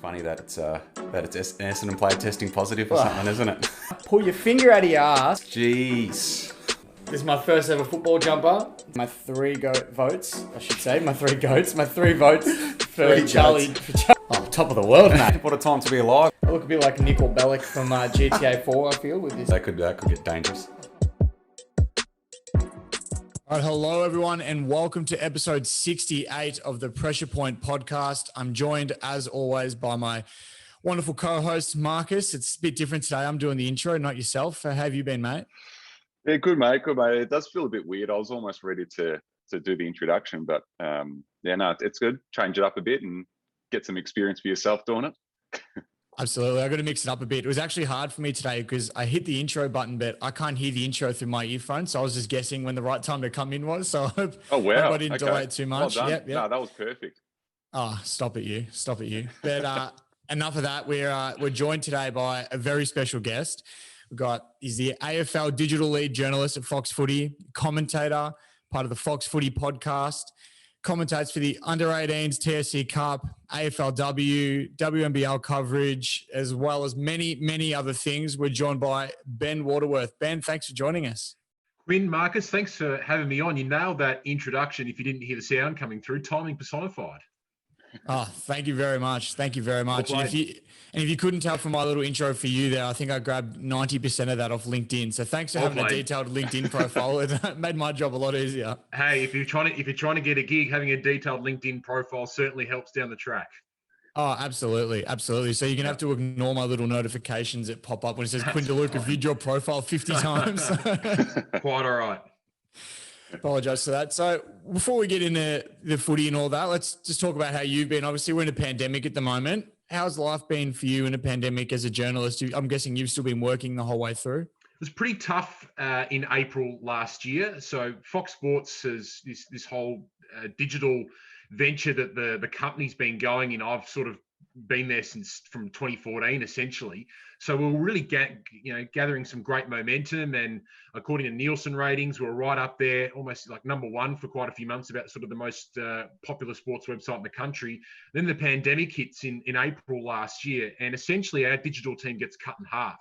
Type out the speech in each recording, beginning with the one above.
Funny that it's Essendon player testing positive or something, isn't it? Pull your finger out of your ass. Jeez. This is my first ever football jumper. My three votes, I should say. My three goats. My three votes for Charlie. Oh, top of the world, mate. What a time to be alive. I look a bit like Nickel Bellic from GTA 4, I feel, with this. That could get dangerous. All right, hello everyone, and welcome to episode 68 of the Pressure Point podcast. I'm joined, as always, by my wonderful co-host, Marcus. It's a bit different today. I'm doing the intro, not yourself. How have you been, mate? Yeah, good, mate. Good, mate. It does feel a bit weird. I was almost ready to do the introduction, but it's good. Change it up a bit and get some experience for yourself doing it. Absolutely. I've got to mix it up a bit. It was actually hard for me today because I hit the intro button, but I can't hear the intro through my earphones. So I was just guessing when the right time to come in was. So I hope, I didn't delay it too much. Well done. Yep. No, that was perfect. Oh, stop it, you. But enough of that. We're joined today by a very special guest. He's the AFL Digital Lead journalist at Fox Footy, commentator, part of the Fox Footy podcast, commentates for the Under-18s, TSC Cup, AFLW, WNBL coverage, as well as many, many other things. We're joined by Ben Waterworth. Ben, thanks for joining us. Quinn, Marcus, thanks for having me on. You nailed that introduction. If you didn't hear the sound coming through, timing personified. Oh, thank you very much. Thank you very much. And if you couldn't tell from my little intro for you there, I think I grabbed 90% of that off LinkedIn. So thanks for having a detailed LinkedIn profile. It made my job a lot easier. Hey, if you're trying to get a gig, having a detailed LinkedIn profile certainly helps down the track. Oh, absolutely. Absolutely. So you're going to have to ignore my little notifications that pop up when it says Quinn DeLuca viewed your profile 50 times. Quite all right. Apologise for that. So before we get into the footy and all that, let's just talk about how you've been. Obviously, we're in a pandemic at the moment. How's life been for you in a pandemic as a journalist? I'm guessing you've still been working the whole way through. It was pretty tough in April last year. So Fox Sports has this whole digital venture that the company's been going in. I've sort of been there from 2014, essentially. So we were really gathering some great momentum, and according to Nielsen ratings, we were right up there, almost like number one for quite a few months, about sort of the most popular sports website in the country. Then the pandemic hits in April last year, and essentially our digital team gets cut in half,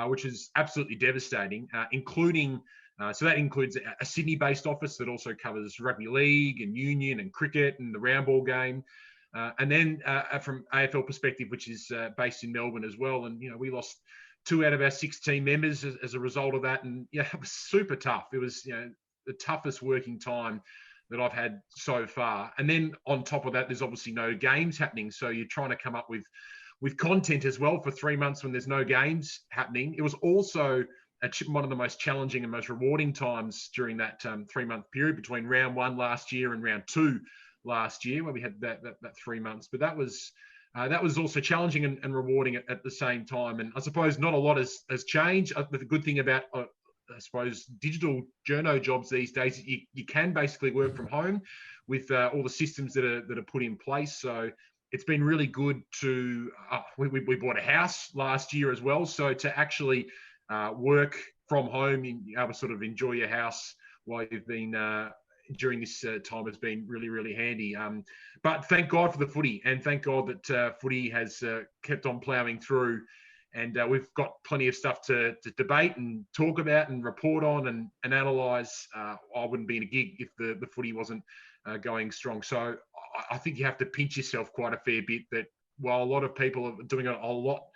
which is absolutely devastating, including so that includes a Sydney-based office that also covers rugby league and union and cricket and the round ball game. And then from AFL perspective, which is based in Melbourne as well. And, we lost 2 out of our 6 team members as a result of that. And, it was super tough. It was, the toughest working time that I've had so far. And then on top of that, there's obviously no games happening. So you're trying to come up with content as well for 3 months when there's no games happening. It was also one of the most challenging and most rewarding times during that 3-month period between round 1 last year and round 2 last year, where we had that 3 months. But that was also challenging and rewarding at the same time. And I suppose not a lot has changed. The good thing about I suppose digital journo jobs these days, you can basically work from home with all the systems that are put in place. So it's been really good to we bought a house last year as well. So to actually work from home and be able to sort of enjoy your house while you've been during this time has been really, really handy. But thank God for the footy, and thank God that footy has kept on ploughing through, and we've got plenty of stuff to debate and talk about and report on and analyse. I wouldn't be in a gig if the footy wasn't going strong. So I think you have to pinch yourself quite a fair bit that while a lot of people are doing it a lot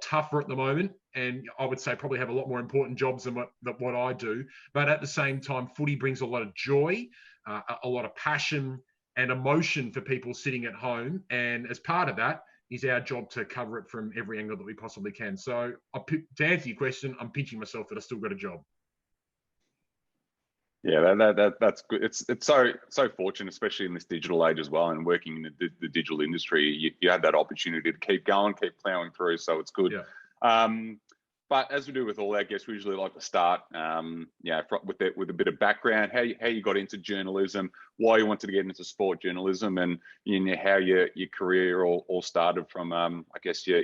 tougher at the moment, and I would say probably have a lot more important jobs than what I do. But at the same time, footy brings a lot of joy, a lot of passion and emotion for people sitting at home. And as part of that is our job to cover it from every angle that we possibly can. So to answer your question, I'm pinching myself that I still got a job. Yeah, that's good. It's so fortunate, especially in this digital age as well, and working in the digital industry, you have that opportunity to keep going, keep plowing through. So it's good. Yeah. But as we do with all our guests, we usually like to start, with a bit of background, how you got into journalism, why you wanted to get into sport journalism, and how your career all started from, I guess your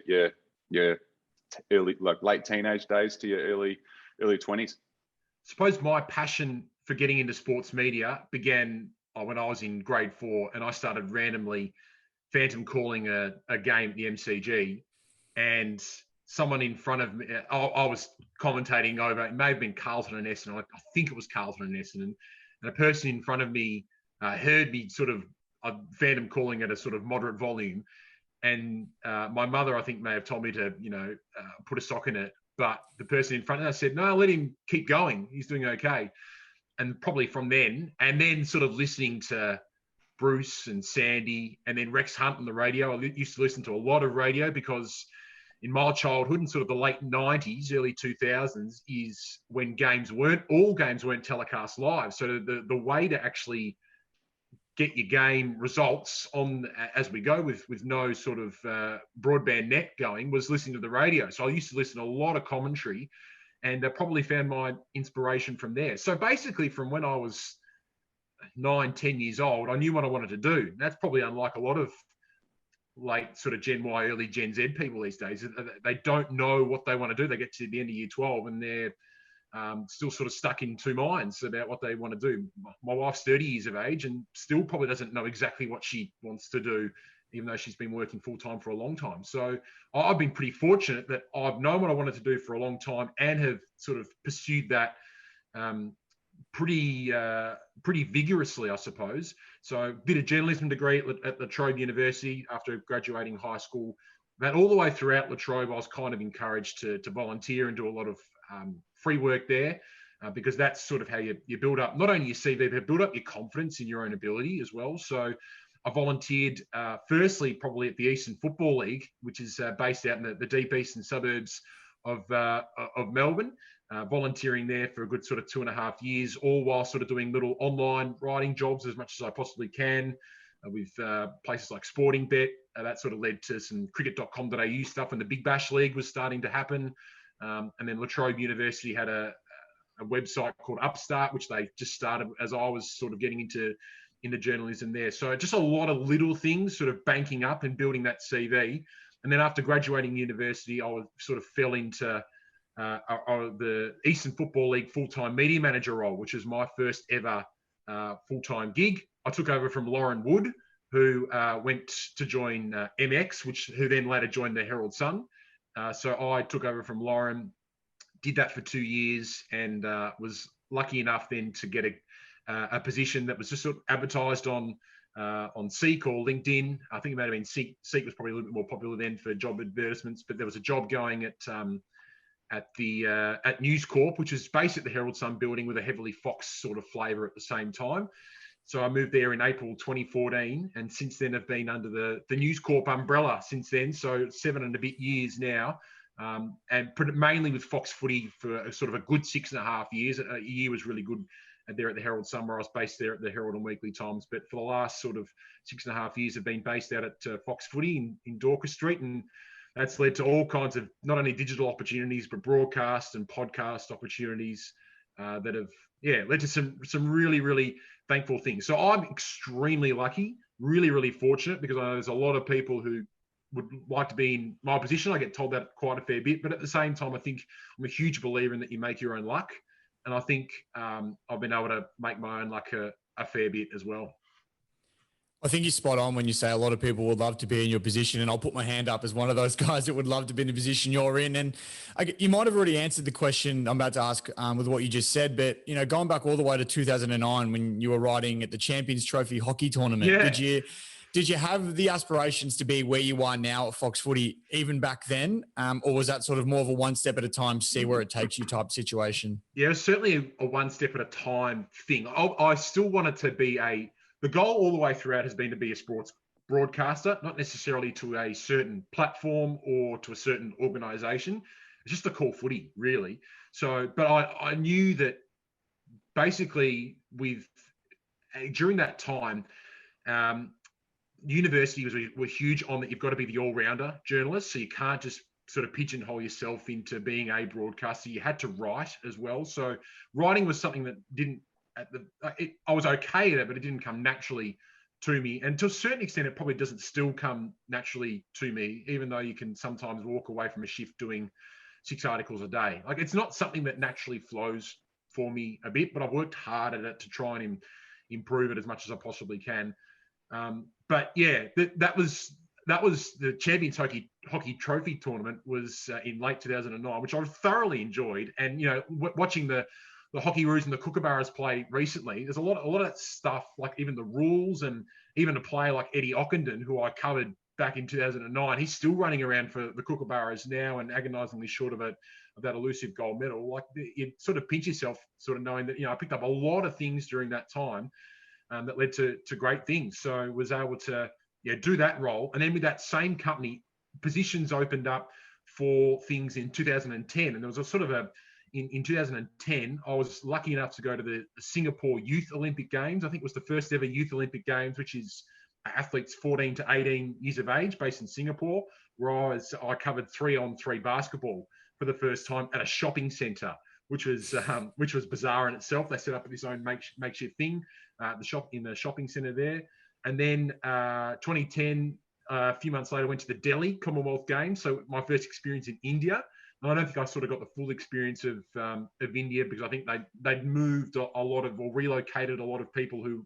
early, like late teenage days to your early 20s. I suppose my passion for getting into sports media began when I was in grade 4, and I started randomly phantom calling a game at the MCG, and someone in front of me, I was commentating over, it may have been Carlton and Essendon. I think it was Carlton and Essendon. And a person in front of me heard me sort of phantom calling at a sort of moderate volume. And my mother, I think, may have told me to, put a sock in it. But the person in front of us said, no, let him keep going. He's doing okay. And probably from then, and then sort of listening to Bruce and Sandy and then Rex Hunt on the radio. I used to listen to a lot of radio because in my childhood and sort of the late 90s, early 2000s is when all games weren't telecast live. So the way to actually get your game results on as we go with no sort of broadband net going was listening to the radio. So I used to listen to a lot of commentary and probably found my inspiration from there. So basically from when I was 9, 10 years old, I knew what I wanted to do. That's probably unlike a lot of late sort of Gen Y, early Gen Z people these days. They don't know what they want to do. They get to the end of year 12 and they're still sort of stuck in two minds about what they want to do. My wife's 30 years of age and still probably doesn't know exactly what she wants to do, even though she's been working full time for a long time. So I've been pretty fortunate that I've known what I wanted to do for a long time and have sort of pursued that pretty vigorously, I suppose. So did a journalism degree at La Trobe University after graduating high school. But all the way throughout La Trobe, I was kind of encouraged to volunteer and do a lot of free work there because that's sort of how you build up not only your CV, but build up your confidence in your own ability as well. So I volunteered firstly probably at the Eastern Football League, which is based out in the deep eastern suburbs of Melbourne. Volunteering there for a good sort of 2.5 years, all while sort of doing little online writing jobs as much as I possibly can with places like Sporting Bet. That sort of led to some cricket.com.au stuff when the Big Bash League was starting to happen. And then La Trobe University had a website called Upstart, which they just started as I was sort of getting into journalism there. So just a lot of little things sort of banking up and building that CV. And then after graduating university, I sort of fell into the Eastern Football League full-time media manager role, which was my first ever full-time gig. I took over from Lauren Wood, who went to join MX, who then later joined the Herald Sun. So I took over from Lauren, did that for 2 years, and was lucky enough then to get a position that was just sort of advertised on Seek or LinkedIn. I think it might have been Seek. Seek was probably a little bit more popular then for job advertisements, but there was a job going at News Corp, which is based at the Herald Sun building with a heavily Fox sort of flavour at the same time. So I moved there in April 2014, and since then have been under the News Corp umbrella since then. So 7 and a bit years now, and mainly with Fox Footy for a sort of a good 6.5 years. A year was really good there at the Herald Sun, where I was based there at the Herald and Weekly Times. But for the last sort of 6.5 years, I've been based out at Fox Footy in Dorcas Street, and that's led to all kinds of not only digital opportunities, but broadcast and podcast opportunities that have led to some really, really thankful things. So I'm extremely lucky, really, really fortunate, because I know there's a lot of people who would like to be in my position. I get told that quite a fair bit, but at the same time, I think I'm a huge believer in that you make your own luck. And I think I've been able to make my own luck a fair bit as well. I think you're spot on when you say a lot of people would love to be in your position, and I'll put my hand up as one of those guys that would love to be in the position you're in. And you might have already answered the question I'm about to ask with what you just said, but going back all the way to 2009 when you were writing at the Champions Trophy hockey tournament, did you have the aspirations to be where you are now at Fox Footy even back then, or was that sort of more of a one step at a time, see where it takes you type situation? Yeah, it was certainly a one step at a time thing. I still wanted to be the goal all the way throughout has been to be a sports broadcaster, not necessarily to a certain platform or to a certain organisation. It's just to call footy, really. So, but I knew that basically during that time, universities were huge on that you've got to be the all-rounder journalist. So you can't just sort of pigeonhole yourself into being a broadcaster. You had to write as well. So writing was something that didn't, I was okay at it, but it didn't come naturally to me. And to a certain extent, it probably doesn't still come naturally to me, even though you can sometimes walk away from a shift doing 6 articles a day. Like, it's not something that naturally flows for me a bit, but I've worked hard at it to try and improve it as much as I possibly can. but yeah, that was the Champions Hockey Trophy tournament was in late 2009, which I thoroughly enjoyed. And watching the Hockeyroos and the Kookaburras play recently, there's a lot of that stuff, like even the rules, and even a player like Eddie Ockenden, who I covered back in 2009, he's still running around for the Kookaburras now and agonisingly short of that elusive gold medal. Like, you sort of pinch yourself, sort of knowing that I picked up a lot of things during that time that led to great things. So was able to do that role, and then with that same company, positions opened up for things in 2010, and there was a sort of in 2010, I was lucky enough to go to the Singapore Youth Olympic Games. I think it was the first ever Youth Olympic Games, which is athletes 14 to 18 years of age, based in Singapore, where I covered 3-on-3 basketball for the first time at a shopping centre, which was bizarre in itself. They set up this own makeshift thing, in the shopping centre there. And then 2010, a few months later, I went to the Delhi Commonwealth Games. So my first experience in India. And I don't think I sort of got the full experience of India, because I think they'd moved a lot of, or relocated a lot of people who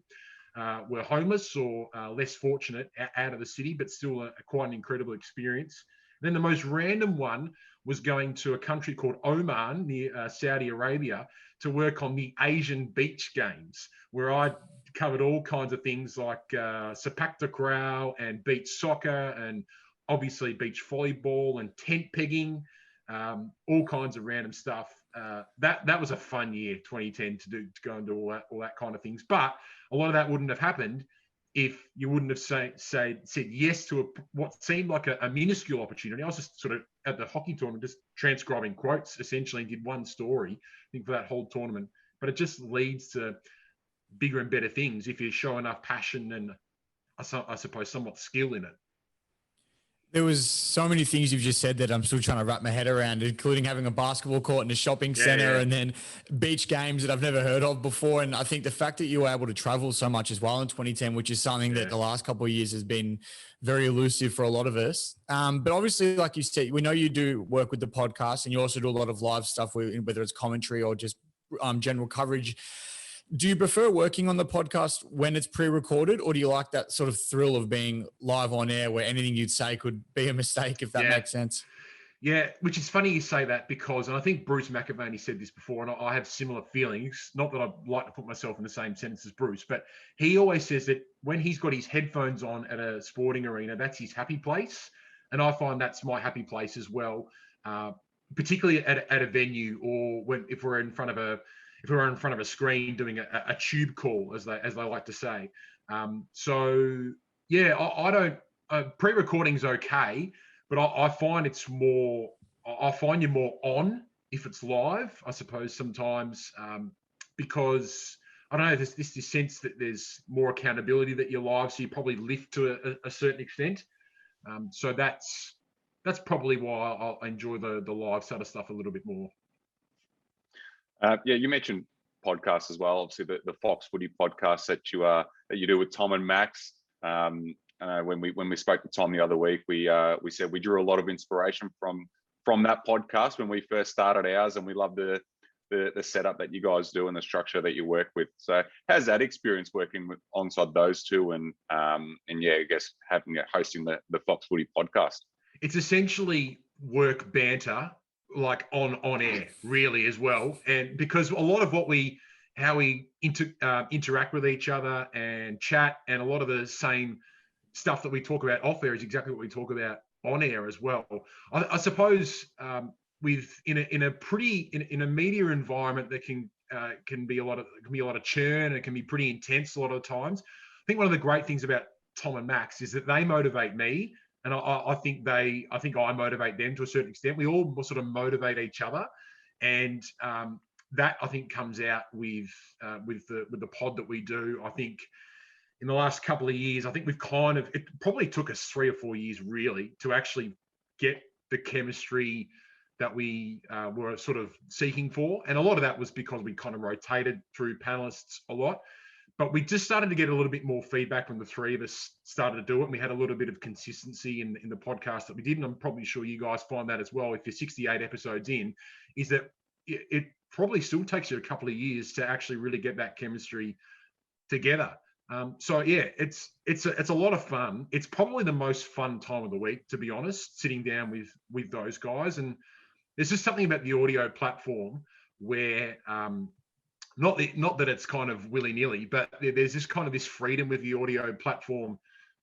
were homeless or less fortunate out of the city, but still quite an incredible experience. And then the most random one was going to a country called Oman near Saudi Arabia to work on the Asian Beach Games, where I covered all kinds of things like sepak takraw and beach soccer, and obviously beach volleyball and tent pegging, all kinds of random stuff. That was a fun year, 2010, to go and do all that kind of things. But a lot of that wouldn't have happened if you wouldn't have said yes to what seemed like a minuscule opportunity. I was just sort of at the hockey tournament, just transcribing quotes, essentially, and did one story, I think, for that whole tournament. But it just leads to bigger and better things if you show enough passion and, I suppose, somewhat skill in it. There was so many things you've just said that I'm still trying to wrap my head around, including having a basketball court and a shopping center, and then beach games that I've never heard of before. And I think the fact that you were able to travel so much as well in 2010, which is something that the last couple of years has been very elusive for a lot of us. But obviously, like you said, we know you do work with the podcast, and you also do a lot of live stuff, whether it's commentary or just general coverage. Do you prefer working on the podcast when it's pre-recorded, or do you like that sort of thrill of being live on air where anything you'd say could be a mistake, if that makes sense? Yeah, which is funny you say that, because, and I think Bruce McAvaney said this before, and I have similar feelings, not that I'd like to put myself in the same sentence as Bruce, but he always says that when he's got his headphones on at a sporting arena, that's his happy place. And I find that's my happy place as well, particularly at a venue, or if we're in front of a screen doing a tube call, as they like to say. So yeah, I don't, pre-recording's okay, but I find I find you're more on if it's live, I suppose, sometimes, because I don't know, there's this sense that there's more accountability that you're live, so you probably lift to a certain extent. So that's probably why I enjoy the live sort of stuff a little bit more. You mentioned podcasts as well. Obviously, the Fox Footy podcast that you do with Tom and Max. When we spoke to Tom the other week, we said we drew a lot of inspiration from that podcast when we first started ours, and we love the setup that you guys do and the structure that you work with. So, how's that experience working alongside those two, and I guess hosting the Fox Footy podcast? It's essentially work banter, like on air, really, as well. And because a lot of how we interact with each other and chat, and a lot of the same stuff that we talk about off air is exactly what we talk about on air as well. I suppose in a media environment that can be a lot of churn, and it can be pretty intense a lot of times. I think one of the great things about Tom and Max is that they motivate me, and I think I motivate them to a certain extent. We all sort of motivate each other, and that, I think, comes out with the pod that we do. I think in the last couple of years, I think it probably took us 3 or 4 years really to actually get the chemistry that we were sort of seeking for. And a lot of that was because we kind of rotated through panelists a lot. But we just started to get a little bit more feedback when the three of us started to do it. And we had a little bit of consistency in the podcast that we did. And I'm probably sure you guys find that as well. If you're 68 episodes in, is that it probably still takes you a couple of years to actually really get that chemistry together. So yeah, it's a lot of fun. It's probably the most fun time of the week, to be honest, sitting down with those guys. And there's just something about the audio platform where not that it's kind of willy-nilly, but there's this kind of this freedom with the audio platform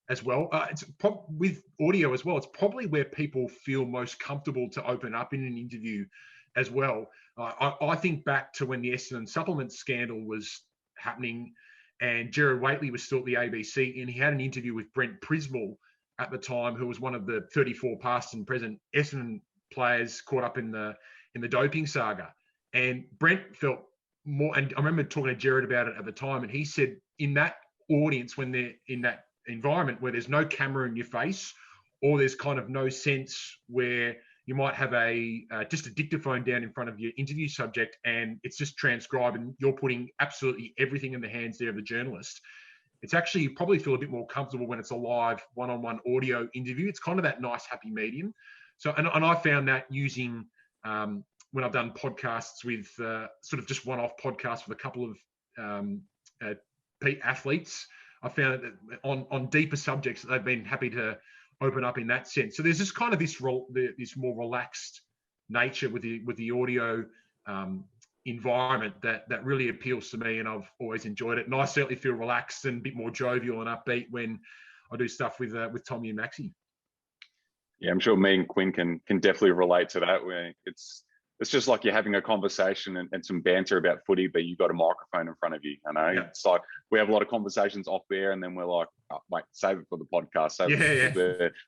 as well. With audio as well, it's probably where people feel most comfortable to open up in an interview as well. I think back to when the Essendon supplement scandal was happening and Gerard Whateley was still at the ABC, and he had an interview with Brent Prismal at the time, who was one of the 34 past and present Essendon players caught up in the doping saga. And Brent felt more, and I remember talking to Gerard about it at the time, and he said in that audience, when they're in that environment where there's no camera in your face, or there's kind of no sense where you might have just a dictaphone down in front of your interview subject and it's just transcribed and you're putting absolutely everything in the hands there of the journalist. It's actually, you probably feel a bit more comfortable when it's a live one-on-one audio interview. It's kind of that nice happy medium. So, and I found that using, when I've done podcasts with sort of just one-off podcasts with a couple of athletes, I found that on deeper subjects that they've been happy to open up in that sense. So there's just kind of this more relaxed nature with the audio environment that really appeals to me, and I've always enjoyed it. And I certainly feel relaxed and a bit more jovial and upbeat when I do stuff with Tommy and Maxie. Yeah, I'm sure me and Quinn can definitely relate to that. Where it's just like you're having a conversation and some banter about footy, but you've got a microphone in front of you. I know. Yeah. It's like we have a lot of conversations off air, and then we're like, oh, wait, save it for the podcast.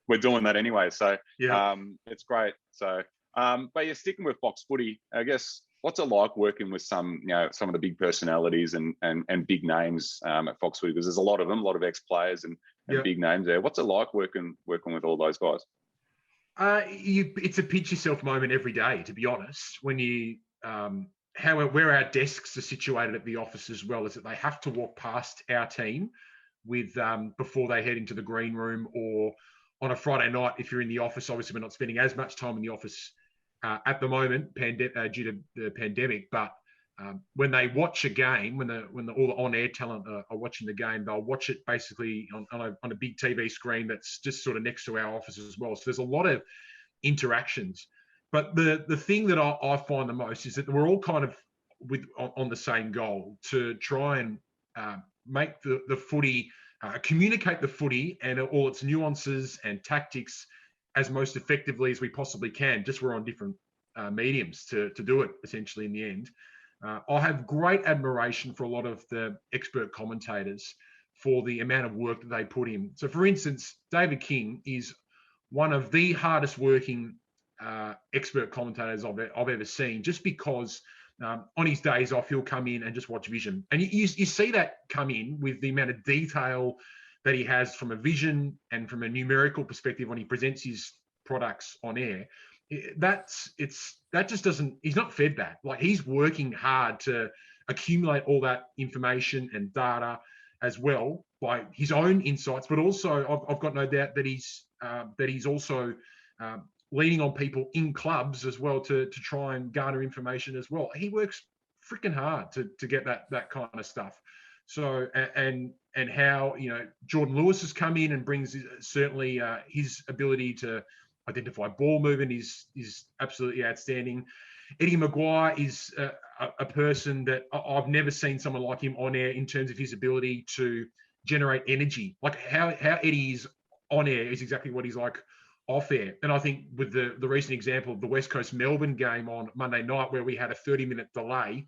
We're doing that anyway. So it's great. So, but you're sticking with Fox Footy. I guess, what's it like working with some of the big personalities and big names at Fox Footy? Because there's a lot of them, a lot of ex-players and big names there. What's it like working with all those guys? It's a pinch yourself moment every day, to be honest. When you, where our desks are situated at the office as well, is that they have to walk past our team with before they head into the green room, or on a Friday night if you're in the office. Obviously, we're not spending as much time in the office at the moment due to the pandemic, but when they watch a game, when all the on-air talent are watching the game, they'll watch it basically on a big TV screen that's just sort of next to our office as well. So there's a lot of interactions. But the thing that I find the most is that we're all kind of on the same goal, to try and make the footy, communicate the footy and all its nuances and tactics as most effectively as we possibly can. Just we're on different mediums to do it, essentially, in the end. I have great admiration for a lot of the expert commentators for the amount of work that they put in. So, for instance, David King is one of the hardest working expert commentators I've ever seen, just because on his days off, he'll come in and just watch vision. And you see that come in with the amount of detail that he has from a vision and from a numerical perspective when he presents his products on air. That just doesn't, he's not fed that. Like, he's working hard to accumulate all that information and data as well by his own insights, but also I've got no doubt that he's also leaning on people in clubs as well to try and garner information as well. He works freaking hard to get that kind of stuff. So, and how, Jordan Lewis has come in and brings certainly his ability to identify ball movement is absolutely outstanding. Eddie Maguire is a person that I've never seen someone like him on air in terms of his ability to generate energy. Like how Eddie is on air is exactly what he's like off air. And I think with the recent example of the West Coast Melbourne game on Monday night, where we had a 30-minute delay,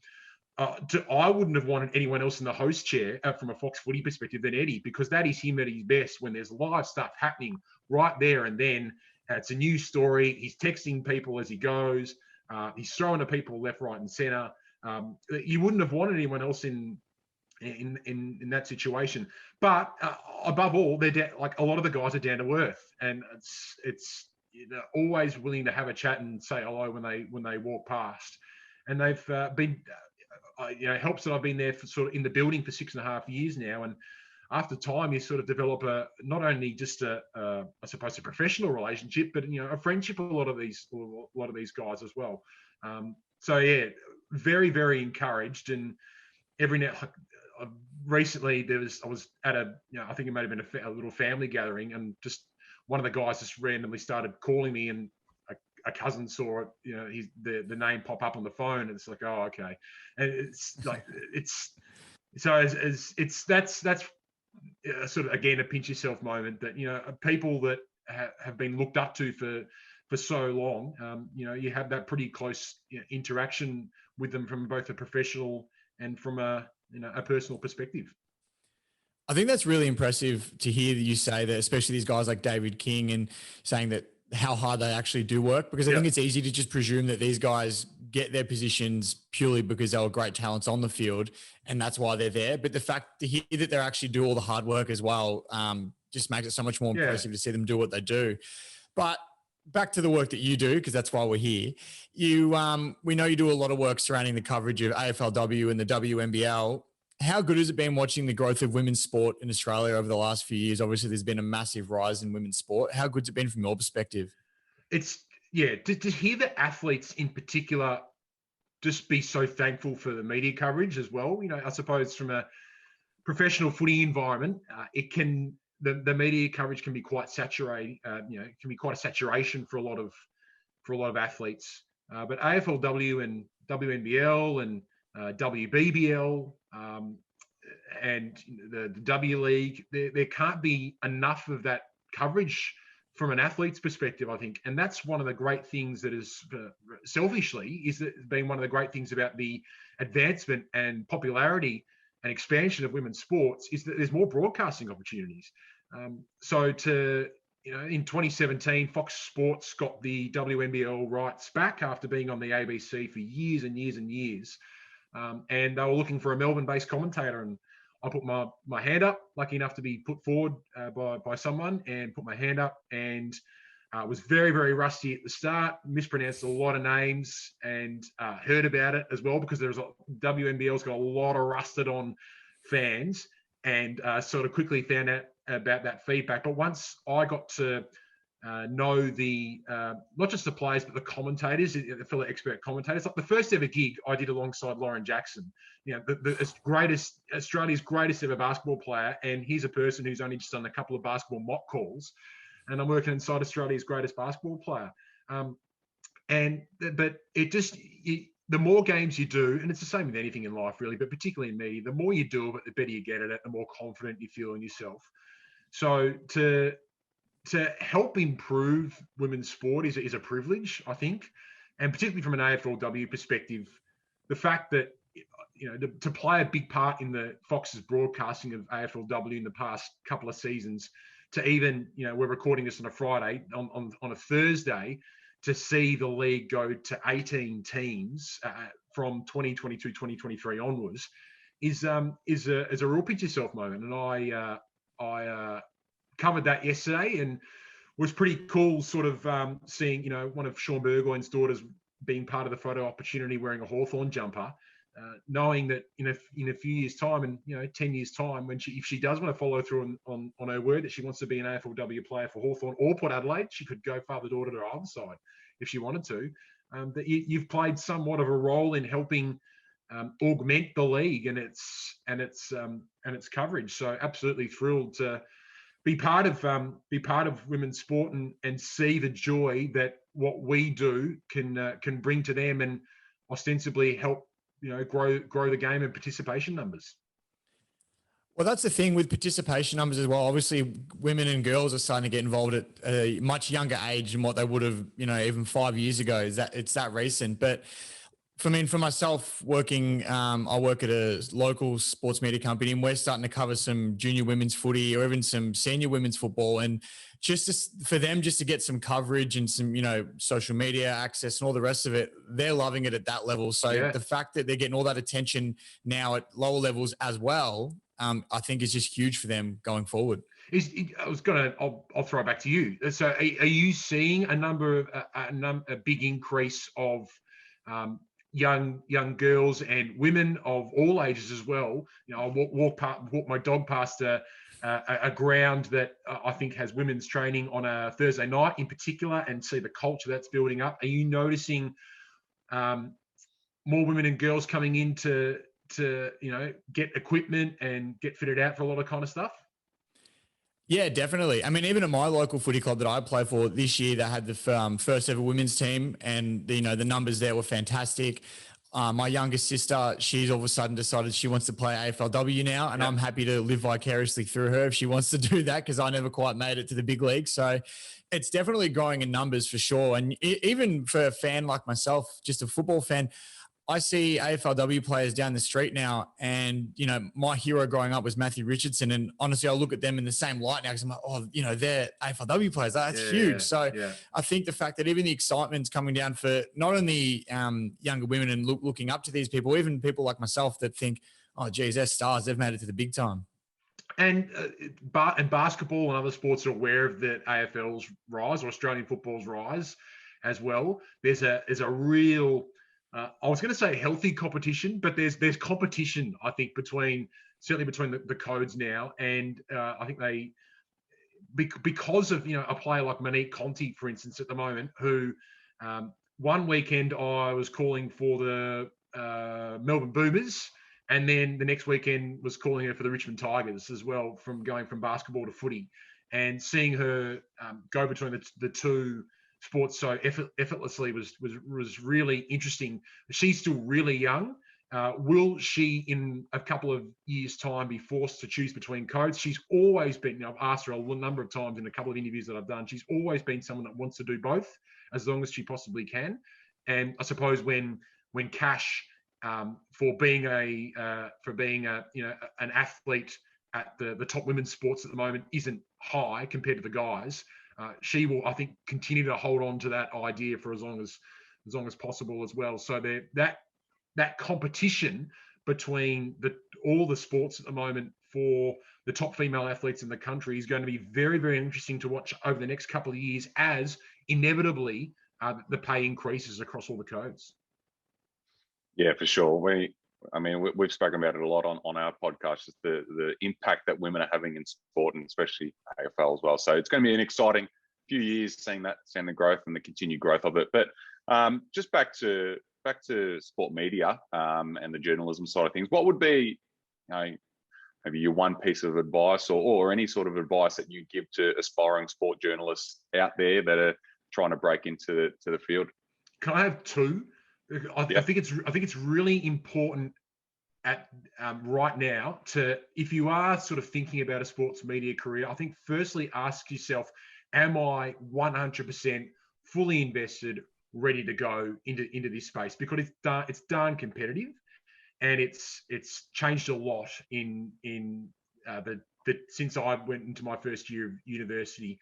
I wouldn't have wanted anyone else in the host chair from a Fox Footy perspective than Eddie, because that is him at his best when there's live stuff happening right there and then. It's a new story. He's texting people as he goes. He's throwing to people left, right, and centre. You wouldn't have wanted anyone else in that situation. But above all, they're like a lot of the guys are down to earth, and it's always willing to have a chat and say hello when they walk past. And they've been, helps that I've been there for sort of in the building for 6.5 years now, and after time, you sort of develop not only just I suppose a professional relationship, but a friendship with a lot of these guys as well. So yeah, very, very encouraged. And every now, recently I was at I think it might have been a little family gathering, and just one of the guys just randomly started calling me, and a cousin saw it, the name pop up on the phone, and it's like, oh, okay. And it's like, that's sort of, again, a pinch yourself moment that, people that have been looked up to for so long, you have that pretty close interaction with them from both a professional and from a personal perspective. I think that's really impressive to hear that you say that, especially these guys like David King, and saying that how hard they actually do work, because I think it's easy to just presume that these guys get their positions purely because they were great talents on the field and that's why they're there. But the fact to hear that they actually do all the hard work as well just makes it so much more impressive to see them do what they do. But back to the work that you do, because that's why we're here. We know you do a lot of work surrounding the coverage of AFLW and the WNBL. How good has it been watching the growth of women's sport in Australia over the last few years? Obviously, there's been a massive rise in women's sport. How good's it been from your perspective? It's, to hear the athletes in particular just be so thankful for the media coverage as well. I suppose from a professional footy environment, the media coverage can be quite saturated. It can be quite a saturation for a lot of athletes. But AFLW and WNBL and WBBL and the W League, there can't be enough of that coverage from an athlete's perspective, I think. And that's one of the great things that is, selfishly, is that being one of the great things about the advancement and popularity and expansion of women's sports is that there's more broadcasting opportunities. So in 2017, Fox Sports got the WNBL rights back after being on the ABC for years and years and years. And they were looking for a Melbourne-based commentator, and I put my hand up, lucky enough to be put forward by someone, and put my hand up, and was very, very rusty at the start, mispronounced a lot of names, and heard about it as well, because WNBL's got a lot of rusted on fans, and sort of quickly found out about that feedback. But once I got to know not just the players, but the commentators, the fellow expert commentators. Like the first ever gig I did alongside Lauren Jackson, Australia's greatest ever basketball player, and he's a person who's only just done a couple of basketball mock calls, and I'm working inside Australia's greatest basketball player. But the more games you do, and it's the same with anything in life really, but particularly in media, the more you do of it, the better you get at it, the more confident you feel in yourself. So to help improve women's sport is a privilege, I think, and particularly from an AFLW perspective, the fact that to play a big part in the Fox's broadcasting of AFLW in the past couple of seasons, to even we're recording this on a Friday, on a Thursday, to see the league go to 18 teams from 2022-2023 onwards is a real pinch yourself moment, and I covered that yesterday, and was pretty cool sort of seeing one of Sean Burgoyne's daughters being part of the photo opportunity wearing a Hawthorn jumper, knowing that in a few years time, and 10 years time, if she does want to follow through on her word that she wants to be an AFLW player for Hawthorn or Port Adelaide, she could go father-daughter to the other side if she wanted to. That you've played somewhat of a role in helping augment the league and its coverage. So absolutely thrilled to be part of women's sport and see the joy that what we do can bring to them, and ostensibly help grow the game and participation numbers. Well, that's the thing with participation numbers as well. Obviously, women and girls are starting to get involved at a much younger age than what they would have, even 5 years ago. It's that recent. But for myself, working, I work at a local sports media company, and we're starting to cover some junior women's footy or even some senior women's football. And for them to get some coverage and some, social media access and all the rest of it, they're loving it at that level. So the fact that they're getting all that attention now at lower levels as well, I think is just huge for them going forward. I'll throw it back to you. So are you seeing a big increase of young girls and women of all ages as well? I walk my dog past a ground that I think has women's training on a Thursday night in particular, and see the culture that's building up. Are you noticing more women and girls coming into to get equipment and get fitted out for a lot of kind of stuff? Yeah, definitely. I mean, even at my local footy club that I play for this year, they had the first ever women's team, and the numbers there were fantastic. My youngest sister, she's all of a sudden decided she wants to play AFLW now, and I'm happy to live vicariously through her if she wants to do that, because I never quite made it to the big league. So it's definitely growing in numbers for sure. And even for a fan like myself, just a football fan, I see AFLW players down the street now, and my hero growing up was Matthew Richardson, and honestly, I look at them in the same light now because I'm like, they're AFLW players. That's huge. So I think the fact that even the excitement's coming down for not only younger women and looking up to these people, even people like myself that think, oh, geez, they're stars. They've made it to the big time. And basketball and other sports are aware of the AFL's rise, or Australian football's rise as well. There's a real I was going to say healthy competition, but there's competition, I think, certainly between the codes now. And I think because of, a player like Monique Conti, for instance, at the moment, who one weekend I was calling for the Melbourne Boomers, and then the next weekend was calling her for the Richmond Tigers as well, from going from basketball to footy, and seeing her go between the two sports so effortlessly was really interesting. She's still really young. Will she, in a couple of years' time, be forced to choose between codes? She's always been, I've asked her a number of times in a couple of interviews that I've done, she's always been someone that wants to do both as long as she possibly can. And I suppose when cash for being an athlete at the top women's sports at the moment isn't high compared to the guys, she will, I think, continue to hold on to that idea for as long as possible as well. So that competition between all the sports at the moment for the top female athletes in the country is going to be very, very interesting to watch over the next couple of years, as inevitably the pay increases across all the codes. Yeah, for sure. We've spoken about it a lot on our podcast, just the impact that women are having in sport, and especially AFL as well. So it's going to be an exciting few years seeing the growth and the continued growth of it. But just back to sport media and the journalism side of things, what would be, maybe your one piece of advice or any sort of advice that you give to aspiring sport journalists out there that are trying to break into the field? Can I have two? I think it's really important at right now if you are sort of thinking about a sports media career, I think firstly ask yourself, am I 100% fully invested, ready to go into this space? Because it's darn competitive, and it's changed a lot in since I went into my first year of university.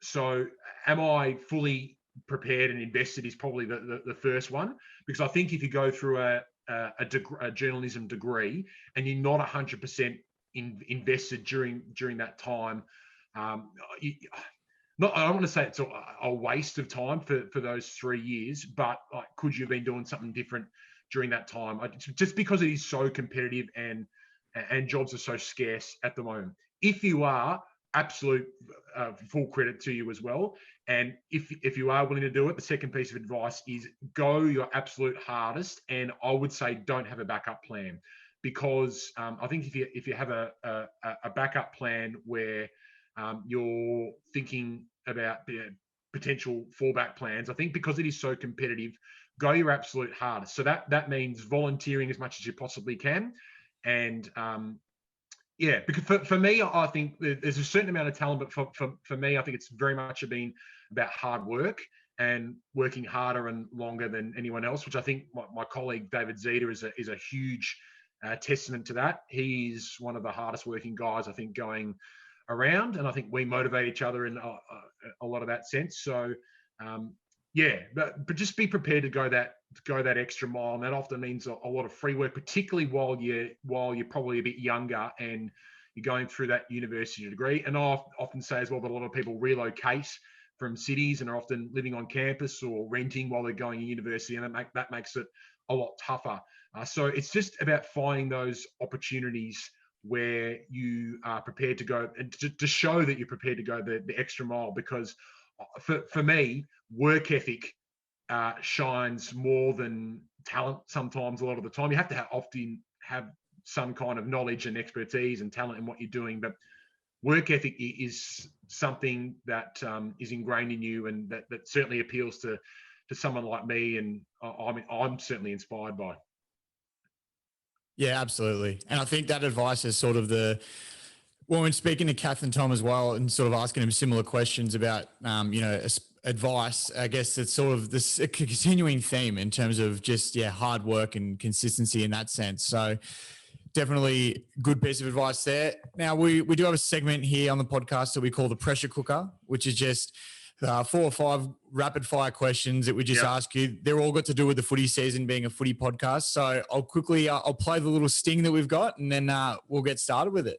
So am I fully prepared and invested is probably the first one, because I think if you go through a journalism degree and you're not 100% invested during that time, I don't want to say it's a waste of time for those 3 years, but could you have been doing something different during that time? Just because it is so competitive and jobs are so scarce at the moment. If you are, absolute full credit to you as well. And if you are willing to do it, the second piece of advice is go your absolute hardest. And I would say don't have a backup plan, because I think if you have a backup plan where you're thinking about the potential fallback plans, I think because it is so competitive, go your absolute hardest. So that means volunteering as much as you possibly can. And because for me, I think there's a certain amount of talent, but for me, I think it's very much been about hard work and working harder and longer than anyone else, which I think my colleague David Zeta is a huge testament to that. He's one of the hardest working guys, I think, going around, and I think we motivate each other in a lot of that sense. So but just be prepared to go that extra mile, and that often means a lot of free work, particularly while you're probably a bit younger and you're going through that university degree. And I often say as well that a lot of people relocate from cities and are often living on campus or renting while they're going to university, and that makes it a lot tougher. So it's just about finding those opportunities where you are prepared to go and to show that you're prepared to go the extra mile, because for me, work ethic shines more than talent sometimes. A lot of the time, you have to often have some kind of knowledge and expertise and talent in what you're doing, but work ethic is something that is ingrained in you, and that certainly appeals to someone like me, and I'm certainly inspired by. Yeah, absolutely. And I think that advice is sort of when speaking to Kath and Tom as well, and sort of asking him similar questions about, advice, I guess it's sort of this a continuing theme in terms of just, hard work and consistency in that sense. So definitely good piece of advice there. Now, we do have a segment here on the podcast that we call the pressure cooker, which is just 4 or 5 rapid fire questions that we just ask you. They're all got to do with the footy season, being a footy podcast. So I'll quickly, I'll play the little sting that we've got, and then we'll get started with it.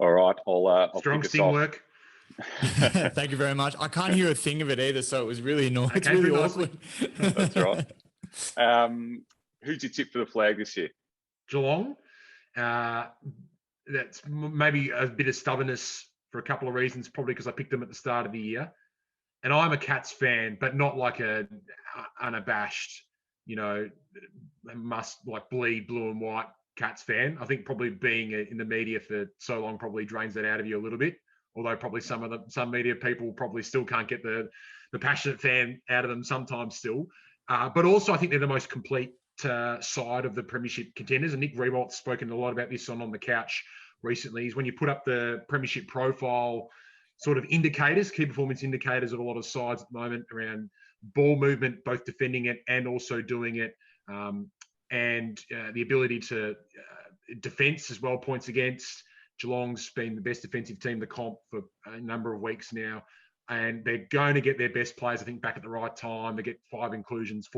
All right, I'll Strong kick us sting off. work. Thank you very much. I can't hear a thing of it either, so it was really annoying. It's Okay, really nicely. awkward. That's right. Who's your tip for the flag this year? Geelong. That's maybe a bit of stubbornness for a couple of reasons, probably because I picked them at the start of the year. And I'm a Cats fan, but not like a unabashed, must like bleed blue and white Cats fan. I think probably being in the media for so long probably drains that out of you a little bit. Although probably some media people probably still can't get the passionate fan out of them sometimes still. But also I think they're the most complete side of the premiership contenders. And Nick Rewalt's spoken a lot about this on the couch recently, is when you put up the premiership profile sort of indicators, key performance indicators of a lot of sides at the moment around ball movement, both defending it and also doing it, and the ability to defence as well, points against. Geelong's been the best defensive team in the comp for a number of weeks now, and they're going to get their best players, I think, back at the right time. They get 4 inclusions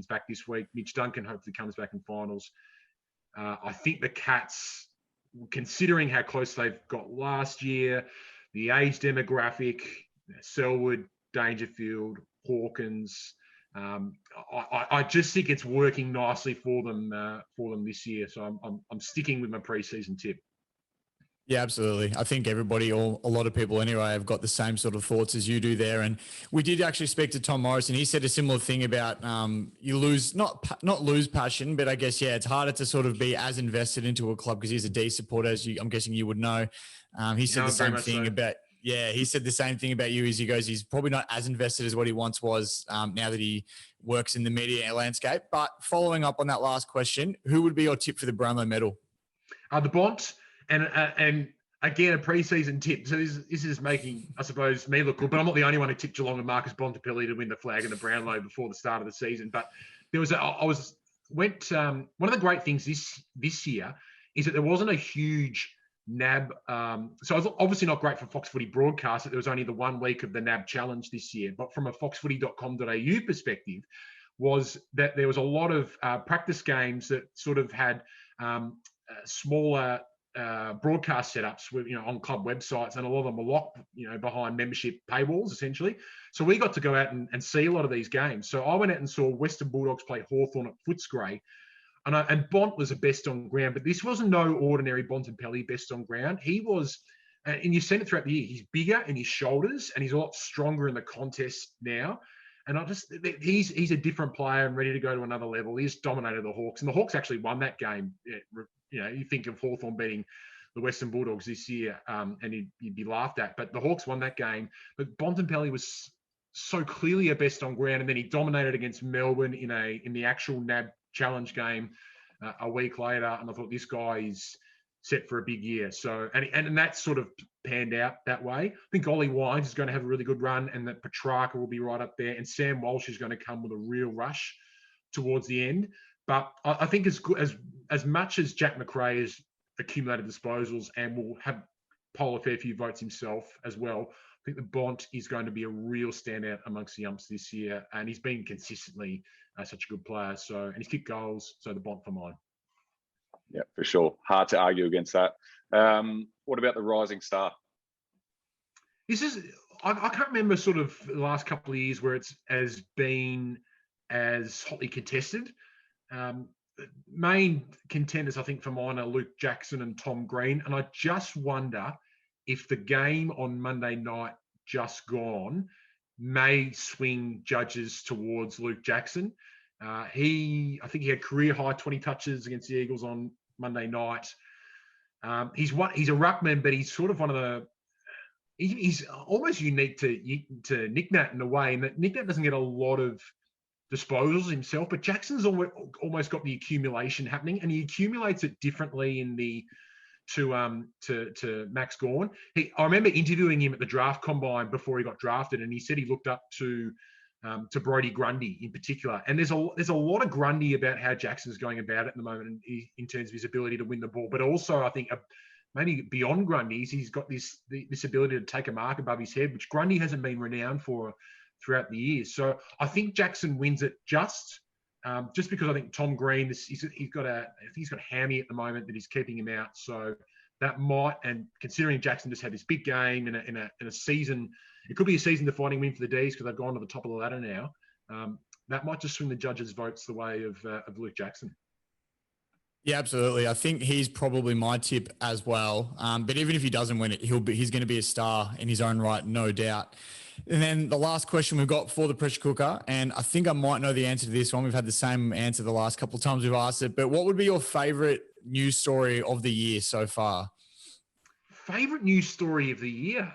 back this week. Mitch Duncan hopefully comes back in finals. I think the Cats, considering how close they've got last year, the age demographic, Selwood, Dangerfield, Hawkins, I just think it's working nicely for them this year. So I'm sticking with my pre-season tip. Yeah, absolutely. I think everybody, or a lot of people anyway, have got the same sort of thoughts as you do there. And we did actually speak to Tom Morris, and he said a similar thing about you lose, not lose passion, but I guess, it's harder to sort of be as invested into a club because he's a D supporter, as I'm guessing you would know. He said the same thing about, he said the same thing about you, as he goes, he's probably not as invested as what he once was now that he works in the media landscape. But following up on that last question, who would be your tip for the Brownlow medal? The Bont. And again, a pre-season tip. So this is making, I suppose, me look good, but I'm not the only one who tipped Geelong and Marcus Bontempelli to win the flag and the Brownlow before the start of the season. But there was one of the great things this year is that there wasn't a huge NAB. So it was obviously not great for Fox Footy broadcast that there was only the 1 week of the NAB challenge this year. But from a foxfooty.com.au perspective, was that there was a lot of practice games that sort of had smaller broadcast setups with, on club websites, and a lot of them were locked, behind membership paywalls essentially. So we got to go out and see a lot of these games. So I went out and saw Western Bulldogs play Hawthorn at Footscray, and Bont was a best on ground, but this wasn't no ordinary Bontempelli best on ground. He was, and you've seen it throughout the year, he's bigger in his shoulders and he's a lot stronger in the contest now. And he's a different player and ready to go to another level. He's dominated the Hawks, and the Hawks actually won that game. You think of Hawthorn beating the Western Bulldogs this year, and you'd be laughed at. But the Hawks won that game. But Bontempelli was so clearly a best on ground, and then he dominated against Melbourne in the actual NAB Challenge game a week later. And I thought, this guy is set for a big year. So and that sort of panned out that way. I think Ollie Wines is going to have a really good run, and that Petrarca will be right up there, and Sam Walsh is going to come with a real rush towards the end. But I think as much as Jack McRae has accumulated disposals and will have poll a fair few votes himself as well, I think the Bont is going to be a real standout amongst the umps this year, and he's been consistently such a good player. So, and he's kicked goals, so the Bont for mine. Yeah, for sure. Hard to argue against that. What about the rising star? This is, I can't remember sort of the last couple of years where it's been as hotly contested. main contenders, I think, for mine are Luke Jackson and Tom Green. And I just wonder if the game on Monday night just gone may swing judges towards Luke Jackson. I think he had career high 20 touches against the Eagles on Monday night. He's a ruckman, but he's sort of one of the. He's almost unique to Nick Nat in a way, in that Nick Nat doesn't get a lot of disposals himself, but Jackson's almost got the accumulation happening, and he accumulates it differently in the to Max Gawn. I remember interviewing him at the draft combine before he got drafted, and he said he looked up to Brodie Grundy in particular. And there's a lot of Grundy about how Jackson's going about it at the moment in terms of his ability to win the ball, but also I think maybe beyond Grundy, he's got this ability to take a mark above his head, which Grundy hasn't been renowned for throughout the years. So I think Jackson wins it just because I think Tom Green, he's got a hammy at the moment that is keeping him out. So that might, and considering Jackson just had this big game in a season, it could be a season-defining win for the D's because they've gone to the top of the ladder now. That might just swing the judges' votes the way of Luke Jackson. Yeah, absolutely. I think he's probably my tip as well. But even if he doesn't win it, he's going to be a star in his own right, no doubt. And then the last question we've got for the pressure cooker, and I think I might know the answer to this one. We've had the same answer the last couple of times we've asked it, but what would be your favorite news story of the year so far? Favorite news story of the year?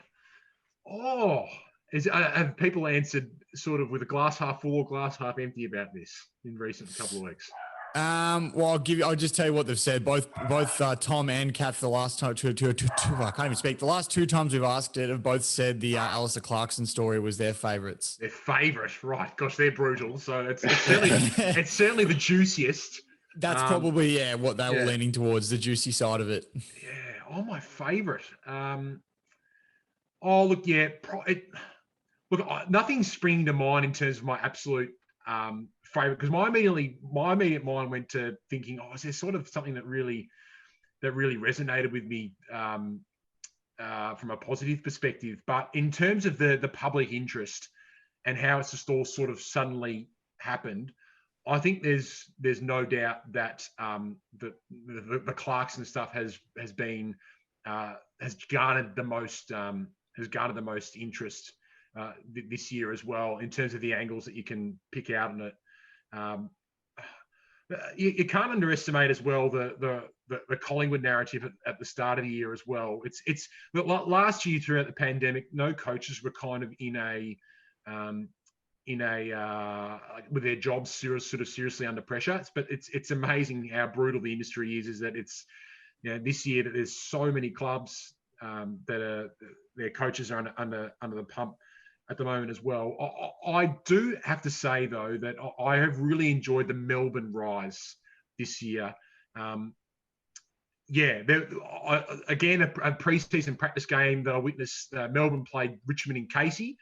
Have people answered sort of with a glass half full or glass half empty about this in recent couple of weeks? Well, I'll just tell you what they've said. Both Tom and Kath, the last time, I can't even speak. The last two times we've asked it, have both said the Alistair Clarkson story was their favourites. Their favourite, right? Gosh, they're brutal. So it's certainly the juiciest. That's probably what they were leaning towards, the juicy side of it. Yeah. Oh, my favourite. Nothing's springing to mind in terms of my absolute favorite, because my immediate mind went to thinking, is there sort of something that really resonated with me from a positive perspective? But in terms of the public interest and how it's just all sort of suddenly happened, I think there's no doubt that the Clarkson stuff has garnered the most interest this year as well, in terms of the angles that you can pick out on it. You can't underestimate as well the Collingwood narrative at the start of the year as well. It's last year throughout the pandemic, no coaches were kind of with their jobs sort of seriously under pressure. But it's amazing how brutal the industry is. That it's this year that there's so many clubs that their coaches are under the pump at the moment as well. I do have to say, though, that I have really enjoyed the Melbourne rise this year. Again, a pre-season practice game that I witnessed. Melbourne played Richmond in Casey,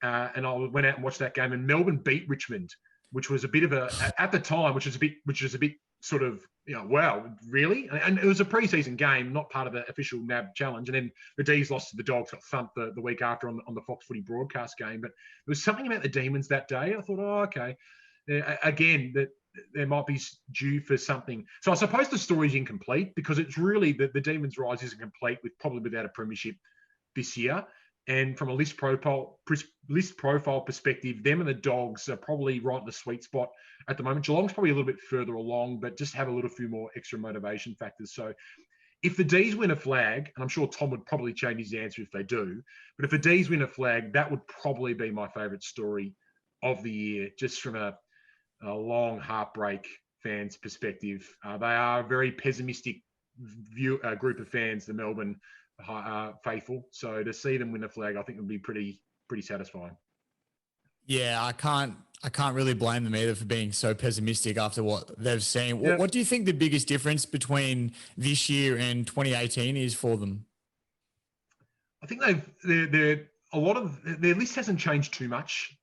and I went out and watched that game. And Melbourne beat Richmond, which was a bit of at the time, which was a bit sort of, wow, really? And it was a pre-season game, not part of the official NAB challenge. And then the D's lost to the Dogs, got thumped the week after on the Fox Footy broadcast game. But there was something about the Demons that day. I thought, okay. Again, that there might be due for something. So I suppose the story's incomplete, because it's really the Demons' rise isn't complete probably without a premiership this year. And from a list profile perspective, them and the Dogs are probably right in the sweet spot at the moment. Geelong's probably a little bit further along, but just have a little few more extra motivation factors. So if the D's win a flag, and I'm sure Tom would probably change his answer if they do, but if the D's win a flag, that would probably be my favourite story of the year, just from a long heartbreak fans' perspective. They are a very pessimistic group of fans, the Melbourne faithful. So to see them win a flag, I think would be pretty satisfying. Yeah, I can't really blame them either for being so pessimistic after what they've seen. Yeah. What do you think the biggest difference between this year and 2018 is for them? I think they're a lot of their list hasn't changed too much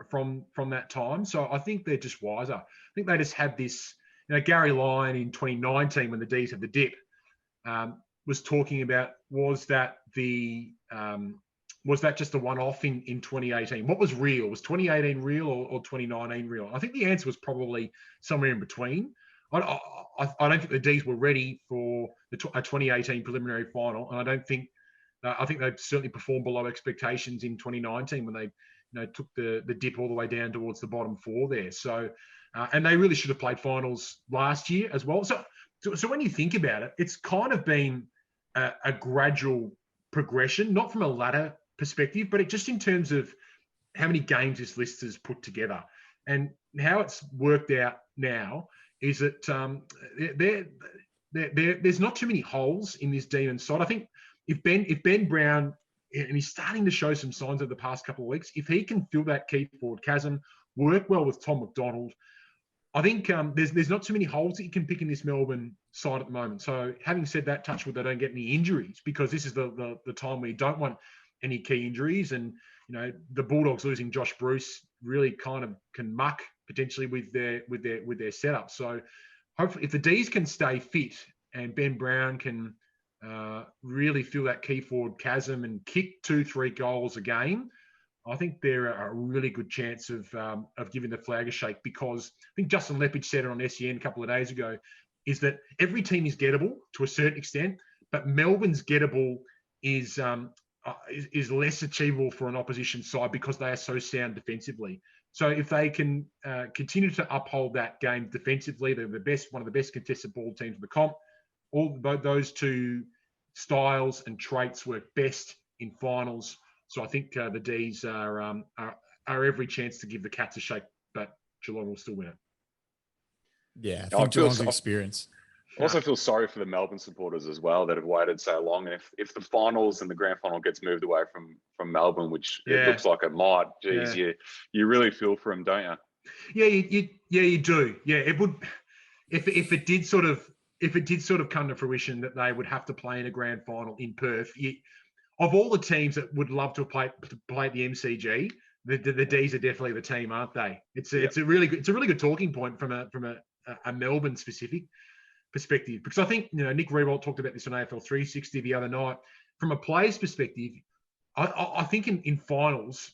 from that time. So I think they're just wiser. I think they just had this, Gary Lyon in 2019 when the D's had the dip, was talking about, was that just a one-off in 2018? What was real? Was 2018 real or 2019 real? I think the answer was probably somewhere in between. I don't think the D's were ready for a 2018 preliminary final, and I don't think. I think they've certainly performed below expectations in 2019 when they took the dip all the way down towards the bottom four there. So, and they really should have played finals last year as well. So when you think about it, it's kind of been a gradual progression, not from a ladder perspective, but just in terms of how many games this list has put together. And how it's worked out now is that there's not too many holes in this Demon side. I think if Ben Brown, and he's starting to show some signs over the past couple of weeks, if he can fill that key forward chasm, work well with Tom McDonald, I think there's not too many holes that you can pick in this Melbourne side at the moment. So having said that, touch wood, they don't get any injuries, because this is the time where you don't want any key injuries. And the Bulldogs losing Josh Bruce really kind of can muck potentially with their setup. So hopefully, if the D's can stay fit and Ben Brown can really fill that key forward chasm and kick 2-3 goals a game, I think they're a really good chance of giving the flag a shake, because I think Justin Leppich said it on SEN a couple of days ago, is that every team is gettable to a certain extent, but Melbourne's gettable is less achievable for an opposition side because they are so sound defensively. So if they can continue to uphold that game defensively, they're one of the best contested ball teams in the comp. All those two styles and traits work best in finals. So I think the D's are every chance to give the Cats a shake, but Geelong will still win it. Yeah, I think Geelong's experience. I also feel sorry for the Melbourne supporters as well that have waited so long. And if the finals and the grand final gets moved away from Melbourne, which it looks like it might, geez, you really feel for them, don't you? Yeah, you do. Yeah, it would. If it did sort of come to fruition that they would have to play in a grand final in Perth, of all the teams that would love to play at the MCG, the D's are definitely the team, aren't they? It's a really good talking point from a Melbourne specific perspective, because I think Nick Rewalt talked about this on AFL 360 the other night. From a player's perspective, I think in finals,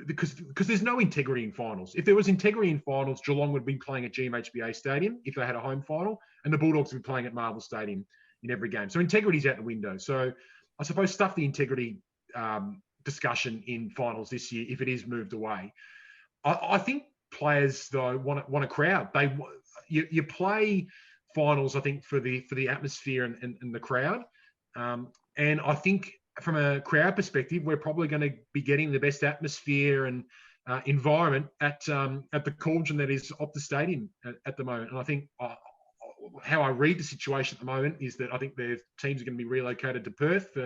because there's no integrity in finals. If there was integrity in finals, Geelong would be playing at GMHBA Stadium if they had a home final, and the Bulldogs would be playing at Marvel Stadium in every game. So integrity's out the window. So I suppose stuff the integrity discussion in finals this year if it is moved away. I think players though want a crowd. You play finals, I think, for the atmosphere and the crowd. And I think from a crowd perspective, we're probably going to be getting the best atmosphere and environment at the cauldron that is Optus Stadium at the moment. And I think how I read the situation at the moment is that I think the teams are going to be relocated to Perth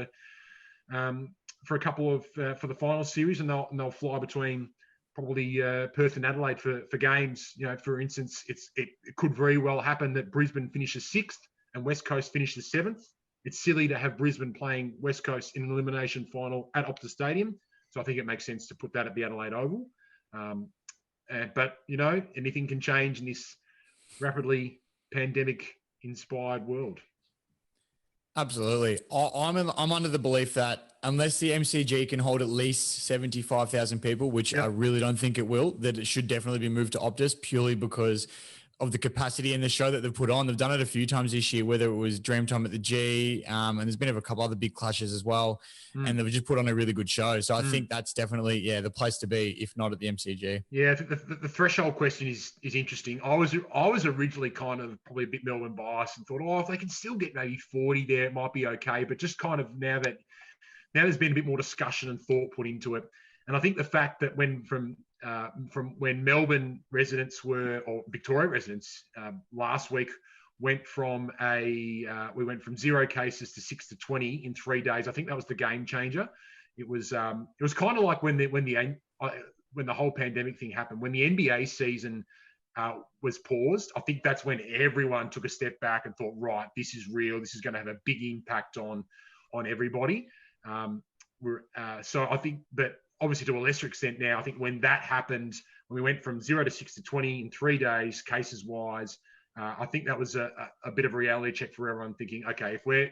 for a couple of for the final series, and they'll fly between probably Perth and Adelaide for games. For instance, it could very well happen that Brisbane finishes 6th and West Coast finishes 7th. It's silly to have Brisbane playing West Coast in an elimination final at Optus Stadium. So I think it makes sense to put that at the Adelaide Oval. But anything can change in this rapidly pandemic-inspired world. Absolutely. I'm under the belief that unless the MCG can hold at least 75,000 people, which I really don't think it will, that it should definitely be moved to Optus purely because of the capacity in the show that they've put on. They've done it a few times this year, whether it was Dreamtime at the G, and there's been a couple other big clashes as well, and they've just put on a really good show. So I think that's definitely, the place to be, if not at the MCG. Yeah, the threshold question is interesting. I was originally kind of probably a bit Melbourne biased and thought, if they can still get maybe 40 there, it might be okay. But just kind of now there's been a bit more discussion and thought put into it. And I think the fact that from when Melbourne residents or Victoria residents last week went from 0 cases to 6 to 20 in 3 days. I think that was the game changer. It was kind of like when the whole pandemic thing happened, when the NBA season was paused. I think that's when everyone took a step back and thought, right, this is real. This is going to have a big impact on everybody. So I think that, obviously to a lesser extent now, I think when that happened, when we went from 0 to 6 to 20 in 3 days, cases wise, I think that was a bit of a reality check for everyone thinking, okay, if we're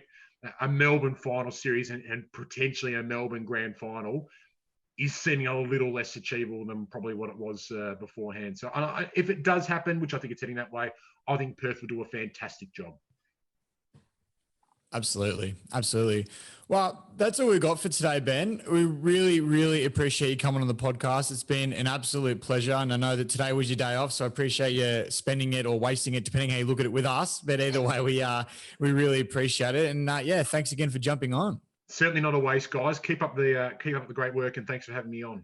a Melbourne final series and potentially a Melbourne grand final, is seeming a little less achievable than probably what it was beforehand. So if it does happen, which I think it's heading that way, I think Perth will do a fantastic job. Absolutely. Absolutely. Well, that's all we got for today, Ben. We really, really appreciate you coming on the podcast. It's been an absolute pleasure. And I know that today was your day off, so I appreciate you spending it or wasting it, depending how you look at it with us. But either way, we really appreciate it. And thanks again for jumping on. Certainly not a waste, guys. Keep up the great work, and thanks for having me on.